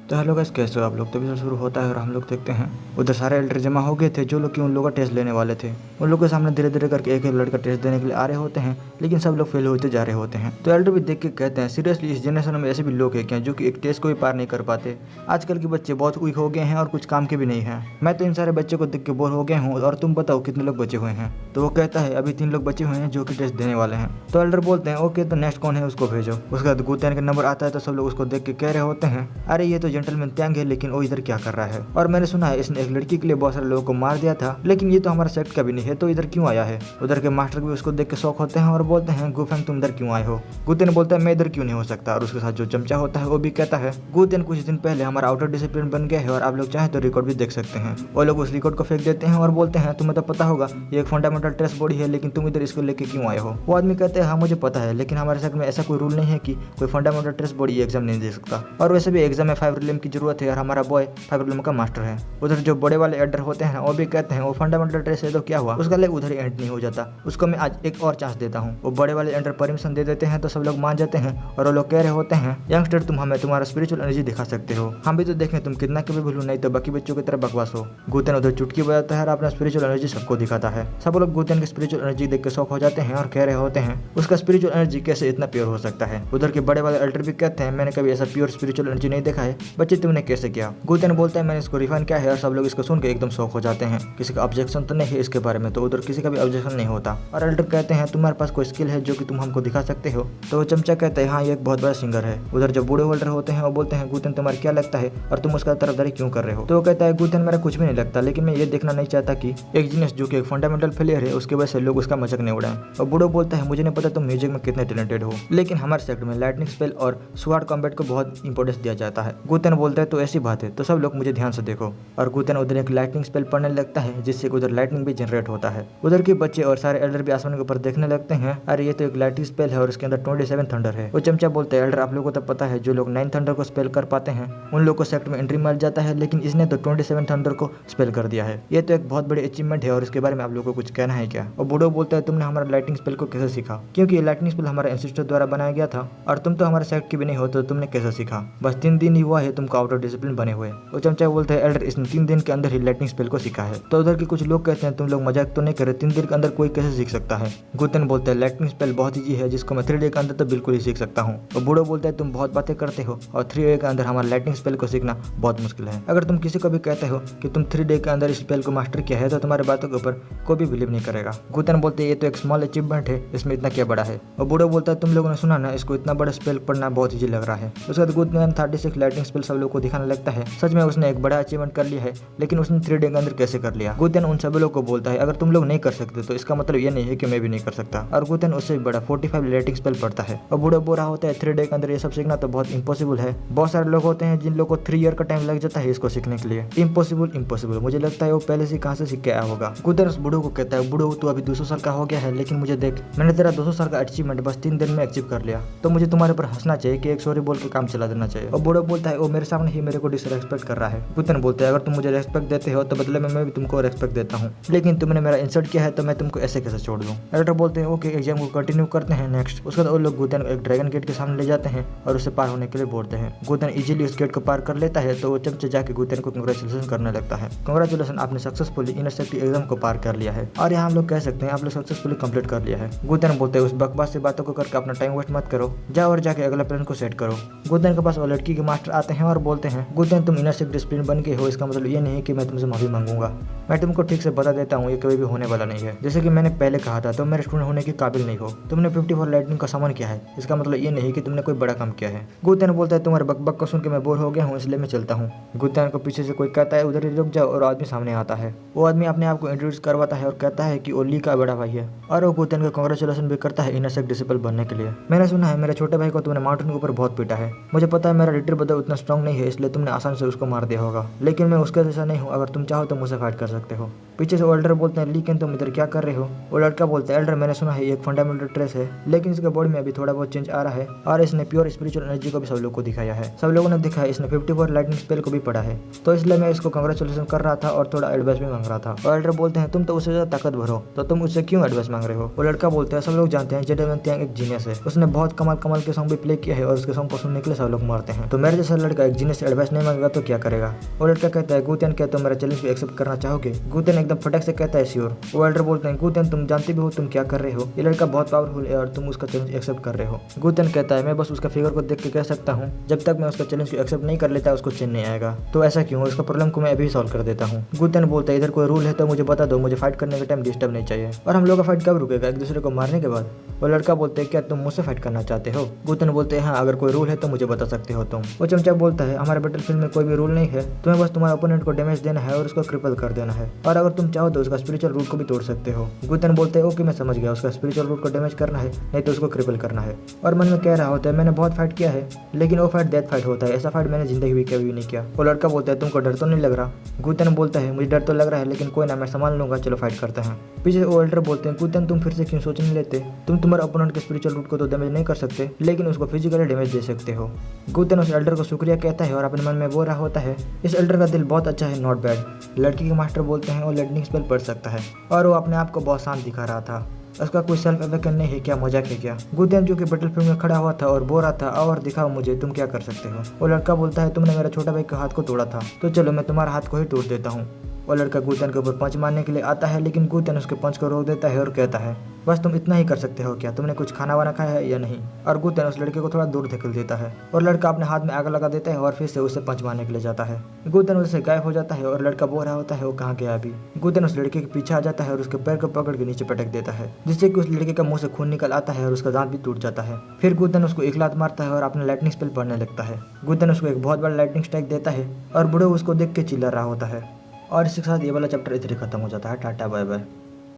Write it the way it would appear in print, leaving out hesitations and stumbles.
तो hello guys, कैसे हो आप लोग। तो एपिसोड शुरू होता है और हम लोग देखते हैं उधर सारे एल्डर जमा हो गए थे जो लोग कि उन लोगों का टेस्ट लेने वाले थे। उन लोगों के सामने धीरे धीरे करके एक एक लड़का टेस्ट देने के लिए आ रहे होते हैं, लेकिन सब लोग फेल होते जा रहे होते हैं। तो एल्डर भी देख के कहते हैं, सीरियसली इस जनरेशन में ऐसे भी लोग हैं क्या जो कि एक टेस्ट को भी पार नहीं कर पाते। आजकल के बच्चे बहुत वीक हो गए हैं और कुछ काम के भी नहीं हैं। मैं तो इन सारे बच्चों को देख के बोर हो गया हूँ, और तुम बताओ कितने लोग बचे हुए हैं। तो वो कहता है, अभी 3 लोग बचे हुए हैं जो कि टेस्ट देने वाले हैं। तो एल्डर बोलते हैं, ओके तो नेक्स्ट कौन है उसको भेजो। उसके बाद गुतेन का नंबर आता है तो सब लोग उसको देख के कह रहे होते हैं, अरे ये तो जेंटलमैन त्यांग है, लेकिन वो इधर क्या कर रहा है। और मैंने सुना है इसने एक लड़की के लिए बहुत सारे लोगों को मार दिया था, लेकिन ये तो हमारा सेक्ट का भी नहीं है, तो इधर क्यों आया है। उधर के मास्टर भी उसको देख के शौक होते हैं और बोलते हैं, गुफेंग तुम इधर क्यों आए हो। गुतेन बोलता है, मैं इधर क्यों नहीं हो सकता। और उसके साथ जो चमचा होता है वो भी कहता है, गुतेन कुछ दिन पहले हमारा आउटर डिसिप्लिन बन गया है और आप लोग चाहें तो रिकॉर्ड भी देख सकते हैं। वो लोग उस रिकॉर्ड को फेंक देते हैं और बोलते हैं, तुम्हें तो पता होगा ये एक फंडामेंटल टेस्ट बॉडी है, लेकिन तुम इधर इसको लेके क्यों आए हो। वो आदमी कहते हैं, हाँ मुझे पता है, लेकिन हमारे सेक्ट में ऐसा कोई रूल नहीं है कि कोई फंडामेंटल टेस्ट बॉडी एग्जाम नहीं दे सकता। और वैसे भी एग्जाम में 5 रिलियम की जरूरत है और हमारा बॉय 5 रिलियम का मास्टर है। उधर जो बड़े वाले एडर होते हैं वो भी कहते हैं, वो फंडामेंटल टेस्ट है तो क्या हुआ, उसका लेग उधर ही एंड नहीं हो जाता, उसको मैं आज एक और चांस देता हूँ। वो बड़े वाले एडर परमिशन दे देते हैं तो सब लोग मान जाते हैं और वो लोग कह रहे होते हैं, यंगस्टर तुम हमें तुम्हारा स्पिरिचुअल एनर्जी दिखा सकते हो, हम भी तो देखें तुम कितना कभी भूलो, नहीं तो बाकी बच्चों की तरह बकवास हो। गुतेन उधर चुटकी बजाता है और अपना स्पिरिचुअल एनर्जी सबको दिखाता है। सब लोग गुतेन की स्पिरिचुअल एनर्जी देख के शौक हो जाते हैं और कह रहे होते हैं, उसका स्पिरिचुअल एनर्जी कैसे इतना प्योर हो सकता है। उधर के बड़े वाले एल्डर भी कहते हैं, मैंने कभी ऐसा प्योर स्पिरिचुअल एनर्जी नहीं देखा है, बच्चे तुमने कैसे किया। गुतेन बोलता है, मैंने इसको रिफाइन किया है। और सब लोग इसको सुन के एकदम शौक हो जाते हैं। किसी का ऑब्जेक्शन तो नहीं है इसके बारे में, तो उधर किसी का भी ऑब्जेक्शन नहीं होता। और एल्डर कहते हैं, तुम्हारे पास कोई स्किल है जो कि तुम हमको दिखा सकते हो। तो वो चमचा कहते हैं, हाँ ये एक बहुत बड़ा सिंगर है। उधर जो बूढ़े होल्डर होते हैं वो बोलते हैं, गुतेन तुम्हारा क्या लगता है और तुम उसका तरफदारी क्यों कर रहे हो। तो वो कहता है, गुतेन मेरा कुछ भी नहीं लगता, लेकिन मैं ये देखना नहीं चाहता कि एक जीनियस जो कि एक फंडामेंटल फेलियर है उसकी वजह से लोग उसका मजाक नहीं उड़ाएं। और बूढ़ो बोलता है, मुझे नहीं पता तुम म्यूजिक में कितने टैलेंटेड हो, लेकिन हमारे सेक्ट में लाइटनिंग स्पेल और स्वॉर्ड कॉम्बैट को बहुत इंपॉर्टेंस दिया जाता है। गुतेन बोलता है, तो ऐसी बात है तो सब लोग मुझे ध्यान से देखो। और गुतेन उधर एक लाइटनिंग स्पेल पढ़ने लगता है जिससे उधर लाइटनिंग भी जनरेट होता है। उधर के बच्चे और सारे एल्डर भी आसमान के ऊपर देखने लगते हैं, अरे ये तो एक लाइटनिंग स्पेल है और इसके अंदर 27 थंडर है। वो चमचा बोलते हैं, एल्डर आप लोगों को तो पता है जो लोग 9 थंडर को स्पेल कर पाते हैं उन लोग को सेक्ट में एंट्री मिल जाता है, लेकिन इसने तो 27 थंडर को स्पेल कर दिया है। ये तो एक बहुत बड़ी अचीवमेंट है और इसके बारे में आप लोगों को कुछ कहना है क्या। और बूढ़ो बोलता है, तुमने हमारा लाइटनिंग स्पेल को कैसे सीखा, क्योंकि ये लाइटनिंग स्पेल हमारे एंसेस्टर द्वारा बनाया गया था और तुम तो हमारे सेक्ट के भी नहीं हो, तो तुमने कैसे सीखा। बस 3 दिन ही हुआ है तुमको आउट ऑफ डिसिप्लिन बने हुए। वो चमचा बोलते हैं, एल्डर इसने 3 दिन के अंदर ही लाइटनिंग स्पेल को सीखा है। तो उधर के कुछ लोग कहते हैं, तुम लोग मजाक तो नहीं करे, 3 दिन के अंदर कोई कैसे सीख सकता है। गुतेन बोलते हैं, लाइटनिंग स्पेल बहुत ईजी है जिसको मैं 3 डे के अंदर तो बिल्कुल ही सीख सकता हूँ। और बूढ़ो बोलता है, तुम बहुत बातें करते हो और 3 डे के अंदर हमारा लाइटनिंग स्पेल को सीखना बहुत मुश्किल है। अगर तुम किसी को भी कहते हो कि तुम 3 डे के अंदर इस स्पेल को मास्टर किया है तो तुम्हारी बातों के ऊपर कोई भी बिलीव नहीं करेगा। गुतेन बोलते हैं, ये तो एक स्मॉल अचीवमेंट है, इसमें इतना क्या बड़ा है। और बूढ़ो बोलता है, तुम लोगों ने सुना ना, इसको इतना बड़ा स्पेल पढ़ना बहुत ईजी लग रहा है। उसके बाद गुतेन 36 लाइटनिंग स्पेल सब लोग को दिखाने लगता है। सच में उसने एक बड़ा अचीवमेंट कर लिया है, लेकिन उसने 3 डे के अंदर कैसे कर लिया। गुतेन उन सभी लोगों को बोलता है, अगर तुम लोग नहीं कर सकते तो इसका मतलब ये नहीं है कि मैं भी नहीं कर सकता। और गुतेन उससे बड़ा 45 लाइटिंग स्पेल पढ़ता है। और बूढ़ो बोल रहा होता है, 3 डे के अंदर ये सब सीखना तो बहुत इम्पॉसिबल है। बहुत सारे लोग होते हैं जिन लोगों को 3 ईयर का टाइम लग जाता है इसको सीखने के लिए। इम्पॉसिबल इम्पॉसिबल, मुझे लगता है वो पहले से कहाँ से सीख के आया होगा। गुतेन उस बूढ़ो को कहता है, बूढ़ो तू अभी 200 साल का हो गया है, लेकिन मुझे देख, मैंने तेरा 200 साल का अचीवमेंट बस 3 दिन में अचीव कर लिया, तो मुझे तुम्हारे ऊपर हंसना चाहिए कि एक सॉरी बोल के काम चला देना चाहिए। और बूढ़ो बोलता है, वो मेरे सामने ही मेरे को डिसरेस्पेक्ट कर रहा है। गुतेन बोलता है, अगर तुम मुझे रेस्पेक्ट देते हो तो बदले में मैं भी तुमको रेस्पेक्ट देता हूँ, लेकिन तुमने मेरा इंसल्ट किया है तो मैं तुमको ऐसे कैसे छोड़ दूँ। एल्डर बोलते हैं, ओके एग्जाम को कंटिन्यू करते हैं नेक्स्ट। उसके बाद वो लोग गुतेन को एक ड्रैगन गेट के सामने ले जाते हैं और उसे पार होने के लिए बोलते हैं। गुतेन इजीली उस गेट को पार कर लेता है, तो वो चमचे जाके गुतेन को कंग्रेचुलेशन करने लगता है। कंग्रेचुलेशन, आपने सक्सेसफुली इनर सेक्टी एग्जाम को पार कर लिया है। और यहाँ हम लोग कह सकते हैं आप लोग सक्सेसफुली कंप्लीट कर लिया है। गुतेन बोलते हैं, उस बकवास से बातों को करके अपना टाइम वेस्ट मत करो, जाओ और जाके अगला प्लान को सेट करो। गुतेन के पास वो लड़की के मास्टर आते हैं और बोलते हैं, गुतेन तुम इनर सेक्ट डिसिप्लिन बन गए हो, इसका मतलब ये नहीं कि मैं तुमसे माफी मांगूंगा। मैं तुमको ठीक से बता देता हूँ, ये कभी भी होने वाला नहीं है। जैसे कि मैंने पहले कहा था, तुम मेरे स्टूडेंट होने के काबिल नहीं हो। तुमने 54 लाइटनिंग का सामान किया है, इसका मतलब ये नहीं कि तुमने कोई बड़ा काम किया है। गुतेन बोलता है, तुम्हारे बकबक को सुन के मैं बोर हो गया हूँ, इसलिए मैं चलता हूँ। गुतेन को पीछे से कोई कहता है, उधर ही रुक जाओ, और आदमी सामने आता है। वो आदमी अपने आप को इंट्रोड्यूस करवाता है और कहता है कि ओली का बड़ा भाई है, और वो गुतेन को कांग्रेचुलेशन भी करता है इनर सेक्ट डिसिपल बनने के लिए। मैंने सुना है मेरे छोटे भाई को तुमने माउंटेन के ऊपर बहुत पीटा है। मुझे पता है मेरा लिटिल ब्रदर उतना स्ट्रांग नहीं है, इसलिए तुमने आसान से उसको मार दिया होगा, लेकिन मैं उसके जैसा नहीं हूँ। अगर तुम चाहो तो मुझसे फाइट कर सकते हो। पीछे से वो एल्डर बोलते हैं लेकिन तुम इधर क्या कर रहे हो। वो लड़का बोलता है एल्डर मैंने सुना है ये एक फंडामेंटल ट्रेस है, लेकिन इसके बॉडी में अभी थोड़ा बहुत चेंज आ रहा है और इसने प्योर स्पिरिचुअल एनर्जी को भी सब लोग को दिखाया है। सब लोगों ने देखा है इसने 54 लाइटनिंग स्पेल को भी पढ़ा है, तो इसलिए मैं इसको कांग्रेचुलेशन कर रहा था और थोड़ा एडवाइस भी मांग रहा था। और एल्डर बोलते हैं तुम तो उससे ज्यादा ताकतवर हो, तो तुम उससे क्यों एडवाइस मांग रहे हो। वो लड़का बोलता है सब लोग जानते हैं जेडेवन त्यांग एक जीनियस है, उसने बहुत कमाल कमाल के सॉन्ग भी प्ले किया है और उसके सॉन्ग को सुनने के लिए सब लोग मारते हैं, तो मेरे जैसा लड़का एक जीनियस से एडवाइस नहीं मांगेगा तो क्या करेगा। वो लड़का कहता है गुतेन क्या तुम मेरा चैलेंज को एक्सेप्ट करना चाहोगे। गुतेन एकदम फटक से कहता है श्योर। वो एल्डर बोलते हैं गुतेन तुम जानते भी हो तुम क्या कर रहे हो, ये लड़का बहुत पावरफुल है और तुम उसका चैलेंज एक्सेप्ट कर रहे हो। गुतेन कहता है मैं बस उसका फिगर को देख के कह सकता हूँ जब तक मैं उसका चैलेंज को एक्सेप्ट नहीं कर लेता उसको चैन नहीं आएगा, तो ऐसा क्यों, उसका प्रॉब्लम को मैं अभी सॉल्व कर देता हूँ। गुतेन बोलता है इधर कोई रूल है तो मुझे बता दो, मुझे फाइट करने के टाइम डिस्टर्ब नहीं चाहिए। और हम लोग का फाइट कब रुकेगा, एक दूसरे को मारने के बाद। वो लड़का बोलते हैं क्या तुम मुझसे फाइट करना चाहते हो। गुतेन बोलते हैं हाँ अगर कोई रूल है तो मुझे बता सकते हो तुम। वो चमचा बोलता है हमारे बैटलफील्ड में कोई भी रूल नहीं है, तुम्हें बस तुम्हारे ओपोनेंट को डैमेज देना है और उसको क्रिपल कर देना है, और अगर तुम चाहो तो उसका स्पिरिचुअल रूट को भी तोड़ सकते हो। गुतेन बोलते हैं ओके मैं समझ गया, उसका स्पिरिचुअल रूट को डैमेज करना है नहीं तो उसको क्रिपल करना है। और मन में कह रहा होता है मैंने बहुत फाइट किया है लेकिन वो फाइट डेथ फाइट होता है, ऐसा फाइट मैंने जिंदगी में कभी नहीं किया। वो लड़का बोलता है तुमको डर तो नहीं लग रहा। गुतेन बोलता है मुझे डर तो लग रहा है लेकिन कोई ना मैं संभाल लूंगा, चलो फाइट करते हैं। पीछे वो एल्डर बोलते हैं गुतेन तुम फिर से क्यों सोच नहीं लेते, तुम तुम्हारे ओपोनेंट के स्पिरिचुअल रूट को तो डैमेज नहीं कर सकते लेकिन उसको फिजिकली डैमेज दे सकते हो। गुतेन उस एल्डर को शुक्रिया कहता है और अपने मन में बोल रहा होता है इस एल्डर का दिल बहुत अच्छा है, नॉट बैड। लड़की के मास्टर बोलते हैं वो लाइटनिंग स्पेल पढ़ सकता है और वो अपने आप को बहुत शांत दिखा रहा था, उसका कोई सेल्फ अवेकन नहीं है, क्या मजाक है क्या। गुतेन जो कि बैटलफील्ड में खड़ा हुआ था और बोल रहा था और दिखाओ मुझे तुम क्या कर सकते हो। वो लड़का बोलता है तुमने मेरा छोटा भाई के हाथ को तोड़ा था तो चलो मैं तुम्हारा हाथ को ही तोड़ देता हूँ। वो लड़का गुतेन के ऊपर पंच मारने के लिए आता है लेकिन गुतेन उसके पंच को रोक देता है और कहता है बस तुम इतना ही कर सकते हो क्या, तुमने कुछ खाना वाना खाया है या नहीं। और गुतेन उस लड़के को थोड़ा दूर धकेल देता है और लड़का अपने हाथ में आग लगा देता है और फिर से उसे पंच मारने के लिए जाता है। गुतेन उससे गायब हो जाता है और लड़का बोल रहा होता है वो कहाँ गया अभी। गुतेन उस लड़के के पीछे आ जाता है और उसके पैर को पकड़ के नीचे पटक देता है जिससे कि उस लड़के का मुंह से खून निकल आता है और उसका दांत भी टूट जाता है। फिर गुतेन उसको एक लात मारता है और अपने लाइटनिंग स्पेल पढ़ने लगता है। गुतेन उसको एक बहुत बड़ा लाइटनिंग स्ट्राइक देता है और बूढ़े उसको देख के चिल्ला रहा होता है। और इसके साथ ये वाला चैप्टर इधर ही खत्म हो जाता है। Tata bye bye.